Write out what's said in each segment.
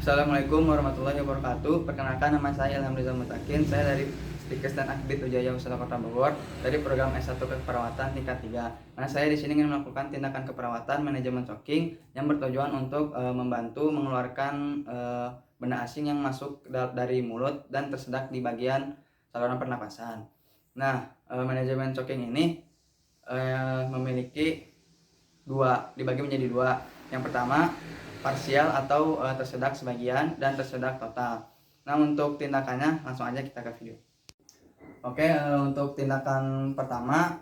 Assalamualaikum warahmatullahi wabarakatuh. Perkenalkan, nama saya Ilham Rizal Mutakin. Saya dari Stikes dan Akbid Wijaya Usaha Kota Bogor dari program S1 Keperawatan tingkat 3. Nah, saya di sini ingin melakukan tindakan keperawatan manajemen choking yang bertujuan untuk membantu mengeluarkan benda asing yang masuk dari mulut dan tersedak di bagian saluran pernapasan. Nah, manajemen choking ini memiliki dibagi menjadi dua. Yang pertama, parsial atau tersedak sebagian, dan tersedak total. Nah, untuk tindakannya langsung aja kita ke video. Oke, untuk tindakan pertama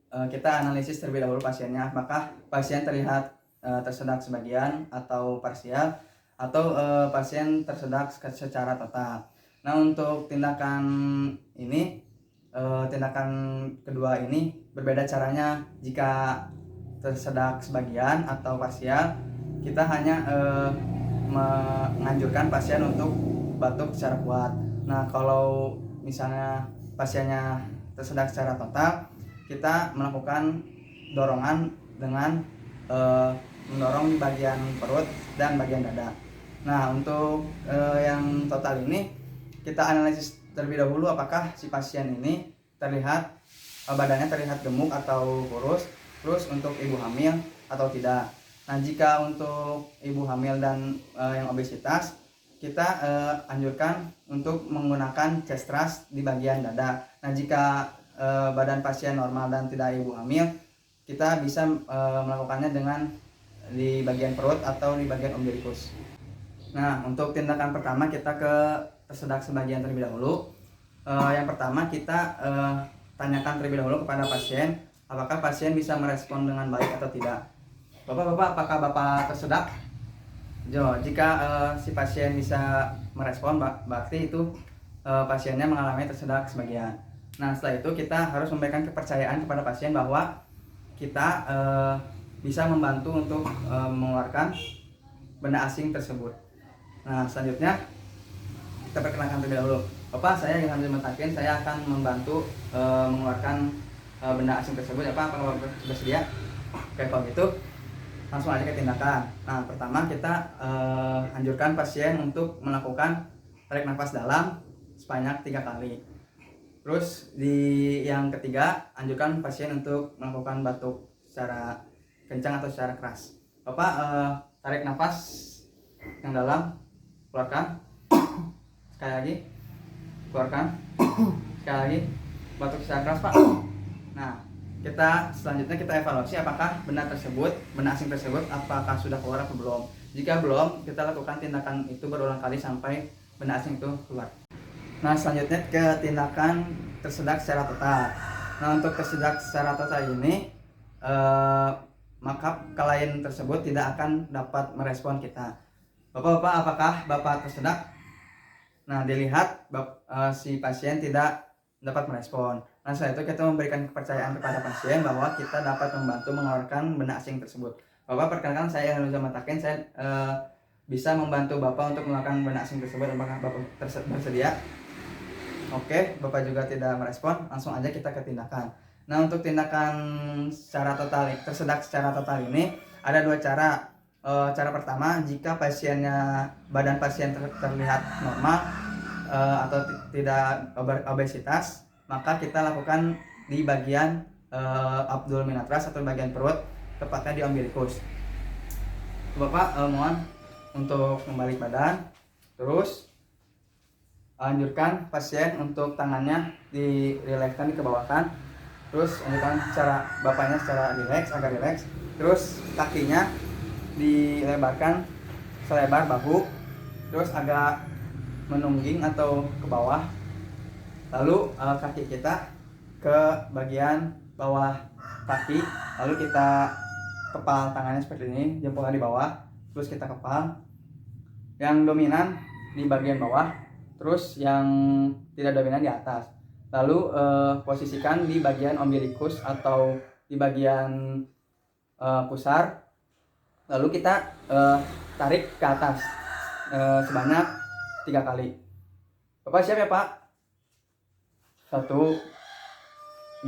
kita analisis terlebih dahulu pasiennya, apakah pasien terlihat tersedak sebagian atau parsial, atau pasien tersedak secara total. Nah, untuk tindakan ini, tindakan kedua ini berbeda caranya. Jika tersedak sebagian atau parsial, kita hanya menganjurkan pasien untuk batuk secara kuat. Nah, kalau misalnya pasiennya tersedak secara total, kita melakukan dorongan dengan mendorong di bagian perut dan bagian dada. Nah, untuk yang total ini kita analisis terlebih dahulu apakah si pasien ini terlihat badannya terlihat gemuk atau kurus, terus untuk ibu hamil atau tidak. Nah, jika untuk ibu hamil dan yang obesitas, kita anjurkan untuk menggunakan chest thrust di bagian dada. Nah, jika badan pasien normal dan tidak ibu hamil, kita bisa melakukannya dengan di bagian perut atau di bagian umbilikus. Nah, untuk tindakan pertama kita ke tersedak sebagian terlebih dahulu. Yang pertama kita tanyakan terlebih dahulu kepada pasien apakah pasien bisa merespon dengan baik atau tidak. Bapak, apakah Bapak tersedak? Jika si pasien bisa merespon, berarti itu pasiennya mengalami tersedak sebagian. Nah, setelah itu kita harus memberikan kepercayaan kepada pasien bahwa kita bisa membantu untuk mengeluarkan benda asing tersebut. Nah, selanjutnya kita perkenalkan terlebih dahulu. Bapak, saya Ilham Rizal Mutakin, saya akan membantu mengeluarkan benda asing tersebut. Apakah Bapak bersedia? Oke, kalau gitu langsung aja ke tindakan. Nah, pertama kita anjurkan pasien untuk melakukan tarik nafas dalam sebanyak 3 kali. Terus di yang ketiga, anjurkan pasien untuk melakukan batuk secara kencang atau secara keras. Bapak tarik nafas yang dalam, keluarkan. Sekali lagi, keluarkan. Sekali lagi, batuk secara keras, Pak. Nah, selanjutnya kita evaluasi apakah benda asing tersebut apakah sudah keluar atau belum. Jika belum, kita lakukan tindakan itu berulang kali sampai benda asing itu keluar. Nah, selanjutnya ke tindakan tersedak secara total. Nah, untuk tersedak secara total ini maka klien tersebut tidak akan dapat merespon kita. Bapak, apakah Bapak tersedak? Nah, dilihat si pasien tidak dapat merespon. Nah, setelah itu kita memberikan kepercayaan kepada pasien bahwa kita dapat membantu mengeluarkan benda asing tersebut. Bapak, perkenalkan, saya Ilham Rizal Mutakin. Saya bisa membantu Bapak untuk mengeluarkan benda asing tersebut. Apakah Bapak bersedia? Oke, Bapak juga tidak merespon. Langsung aja kita ke tindakan. Nah, untuk tindakan secara total, tersedak secara total ini ada dua cara. Cara pertama, jika badan pasien terlihat normal atau tidak obesitas, maka kita lakukan di bagian abdominatras atau bagian perut, tepatnya di umbilikus. Bapak mohon untuk membalik badan, terus anjurkan pasien untuk tangannya dirilekskan, dikebawahkan, terus anjurkan bapaknya secara agak rileks, terus kakinya dilebarkan selebar bahu, terus agak menungging atau ke bawah, lalu kaki kita ke bagian bawah kaki, lalu kita kepal tangannya seperti ini, jempolnya di bawah, terus kita kepal yang dominan di bagian bawah, terus yang tidak dominan di atas, lalu posisikan di bagian umbilikus atau di bagian pusar, lalu kita tarik ke atas sebanyak 3 kali. Bapak siap ya, Pak? 1, 2,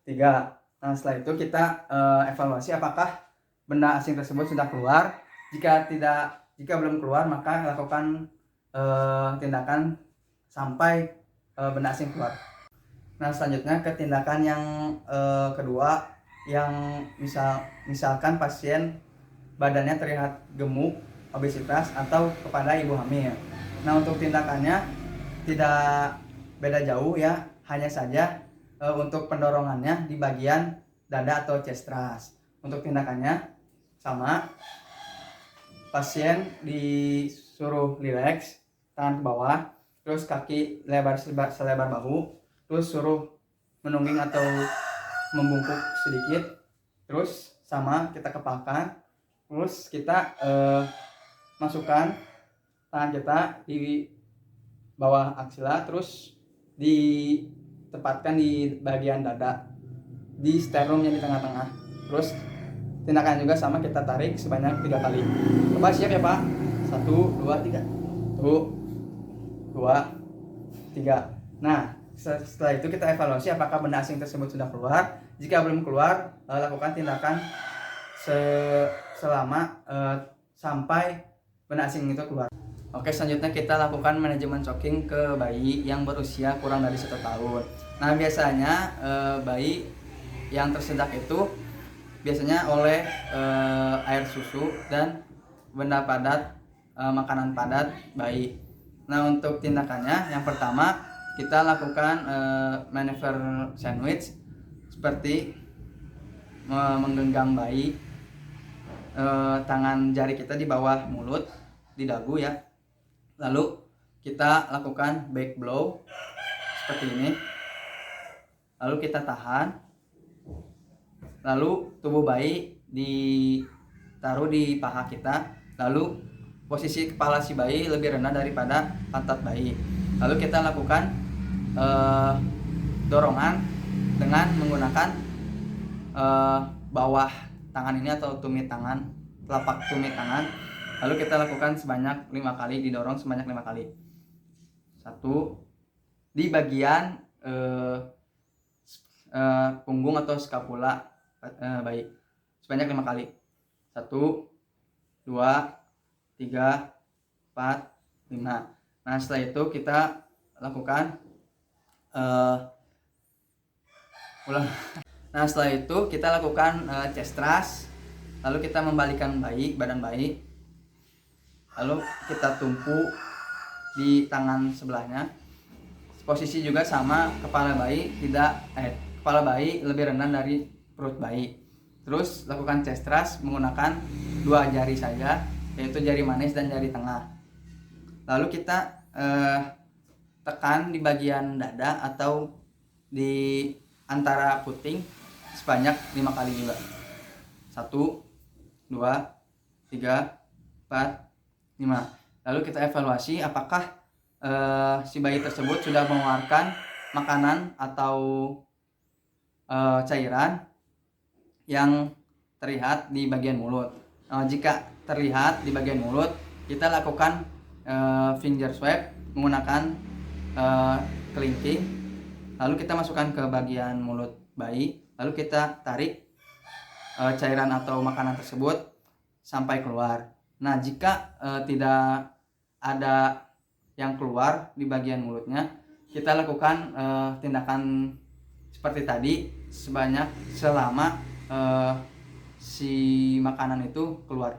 3. Nah, setelah itu kita evaluasi apakah benda asing tersebut sudah keluar. Jika tidak Jika belum keluar, maka lakukan tindakan sampai benda asing keluar. Nah, selanjutnya ke tindakan yang kedua, yang misalkan pasien badannya terlihat gemuk, obesitas, atau kepada ibu hamil. Nah, untuk tindakannya tidak beda jauh ya, hanya saja untuk pendorongannya di bagian dada atau chest thrust. Untuk tindakannya sama, pasien disuruh rileks, tangan ke bawah, terus kaki selebar bahu, terus suruh menungging atau membungkuk sedikit, terus sama kita kepalkan, terus kita masukkan tangan kita di bawah aksila, terus ditempatkan di bagian dada, di sternumnya di tengah-tengah. Terus tindakan juga sama, kita tarik sebanyak 3 kali. Coba siap ya Pak? 1, 2, 3. 1, 2, 3. Nah, setelah itu kita evaluasi apakah benda asing tersebut sudah keluar. Jika belum keluar, lakukan tindakan selama sampai benda asing itu keluar. Oke, selanjutnya kita lakukan manajemen shocking ke bayi yang berusia kurang dari 1 tahun. Nah, biasanya bayi yang tersedak itu biasanya oleh air susu dan benda padat, makanan padat bayi. Nah, untuk tindakannya yang pertama kita lakukan manever sandwich, seperti menggenggam bayi, tangan jari kita di bawah mulut, di dagu ya. Lalu kita lakukan back blow seperti ini. Lalu kita tahan. Lalu tubuh bayi ditaruh di paha kita. Lalu posisi kepala si bayi lebih rendah daripada pantat bayi. Lalu kita lakukan dorongan dengan menggunakan bawah tangan ini atau tumit tangan, telapak tumit tangan. Lalu kita lakukan sebanyak 5 kali, didorong sebanyak 5 kali. 1 di bagian punggung atau skapula bayi sebanyak 5 kali. 1, 2, 3, 4, 5. Nah, setelah itu kita lakukan Nah, setelah itu kita lakukan chest thrust. Lalu kita membalikkan badan bayi. Lalu kita tumpu di tangan sebelahnya. Posisi juga sama, kepala bayi lebih rendah dari perut bayi. Terus lakukan chest thrust menggunakan 2 jari saja, yaitu jari manis dan jari tengah. Lalu kita tekan di bagian dada atau di antara puting sebanyak 5 kali juga. 1, 2, 3, 4, 5. Lalu kita evaluasi apakah si bayi tersebut sudah mengeluarkan makanan atau cairan yang terlihat di bagian mulut. Jika terlihat di bagian mulut, kita lakukan finger swab menggunakan kelingking. Lalu kita masukkan ke bagian mulut bayi, lalu kita tarik cairan atau makanan tersebut sampai keluar. Nah, jika tidak ada yang keluar di bagian mulutnya, kita lakukan tindakan seperti tadi selama si makanan itu keluar.